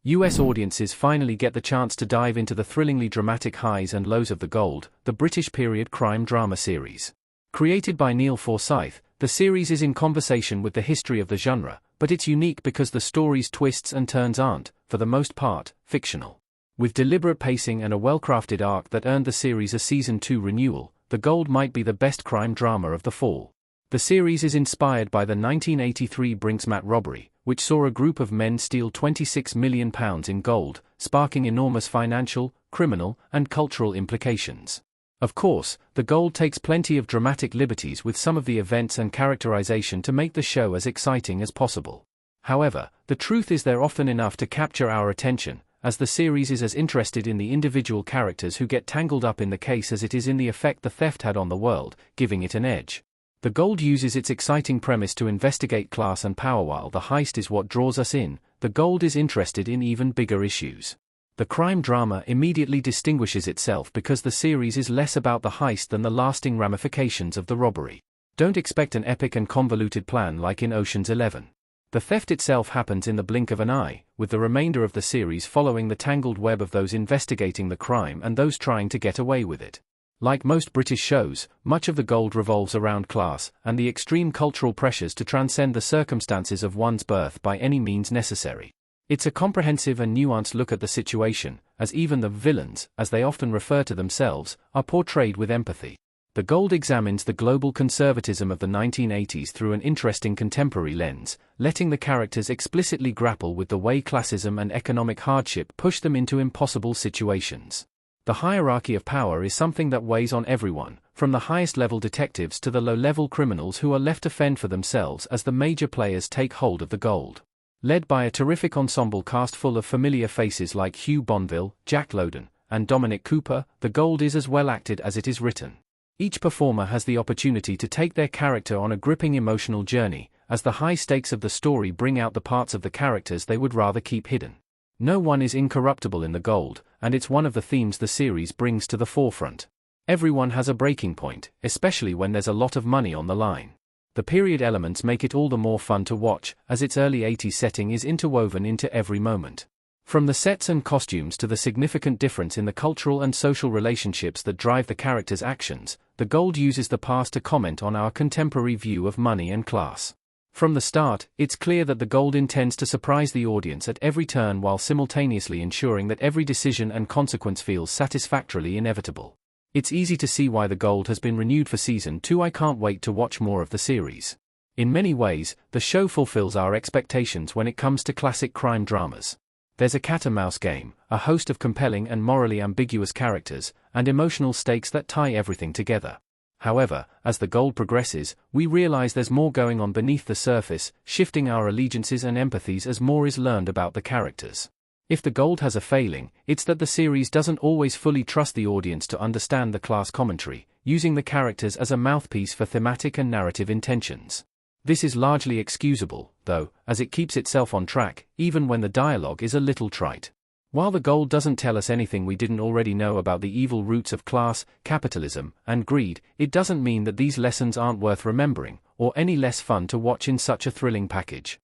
US audiences finally get the chance to dive into the thrillingly dramatic highs and lows of The Gold, the British period crime drama series. Created by Neil Forsyth, the series is in conversation with the history of the genre, but it's unique because the story's twists and turns aren't, for the most part, fictional. With deliberate pacing and a well-crafted arc that earned the series a Season 2 renewal, The Gold might be the best crime drama of the fall. The series is inspired by the 1983 Brink's-Mat robbery, which saw a group of men steal £26 million in gold, sparking enormous financial, criminal, and cultural implications. Of course, The Gold takes plenty of dramatic liberties with some of the events and characterization to make the show as exciting as possible. However, the truth is they're often enough to capture our attention, as the series is as interested in the individual characters who get tangled up in the case as it is in the effect the theft had on the world, giving it an edge. The Gold uses its exciting premise to investigate class and power while the heist is what draws us in. The Gold is interested in even bigger issues. The crime drama immediately distinguishes itself because the series is less about the heist than the lasting ramifications of the robbery. Don't expect an epic and convoluted plan like in Ocean's 11. The theft itself happens in the blink of an eye, with the remainder of the series following the tangled web of those investigating the crime and those trying to get away with it. Like most British shows, much of The Gold revolves around class and the extreme cultural pressures to transcend the circumstances of one's birth by any means necessary. It's a comprehensive and nuanced look at the situation, as even the villains, as they often refer to themselves, are portrayed with empathy. The Gold examines the global conservatism of the 1980s through an interesting contemporary lens, letting the characters explicitly grapple with the way classism and economic hardship push them into impossible situations. The hierarchy of power is something that weighs on everyone, from the highest-level detectives to the low-level criminals who are left to fend for themselves as the major players take hold of The Gold. Led by a terrific ensemble cast full of familiar faces like Hugh Bonneville, Jack Lowden, and Dominic Cooper, The Gold is as well acted as it is written. Each performer has the opportunity to take their character on a gripping emotional journey, as the high stakes of the story bring out the parts of the characters they would rather keep hidden. No one is incorruptible in The Gold, and it's one of the themes the series brings to the forefront. Everyone has a breaking point, especially when there's a lot of money on the line. The period elements make it all the more fun to watch, as its early 80s setting is interwoven into every moment. From the sets and costumes to the significant difference in the cultural and social relationships that drive the characters' actions, The Gold uses the past to comment on our contemporary view of money and class. From the start, it's clear that The Gold intends to surprise the audience at every turn while simultaneously ensuring that every decision and consequence feels satisfactorily inevitable. It's easy to see why The Gold has been renewed for Season 2. I can't wait to watch more of the series. In many ways, the show fulfills our expectations when it comes to classic crime dramas. There's a cat-and-mouse game, a host of compelling and morally ambiguous characters, and emotional stakes that tie everything together. However, as The Gold progresses, we realize there's more going on beneath the surface, shifting our allegiances and empathies as more is learned about the characters. If The Gold has a failing, it's that the series doesn't always fully trust the audience to understand the class commentary, using the characters as a mouthpiece for thematic and narrative intentions. This is largely excusable, though, as it keeps itself on track, even when the dialogue is a little trite. While The Gold doesn't tell us anything we didn't already know about the evil roots of class, capitalism, and greed, it doesn't mean that these lessons aren't worth remembering, or any less fun to watch in such a thrilling package.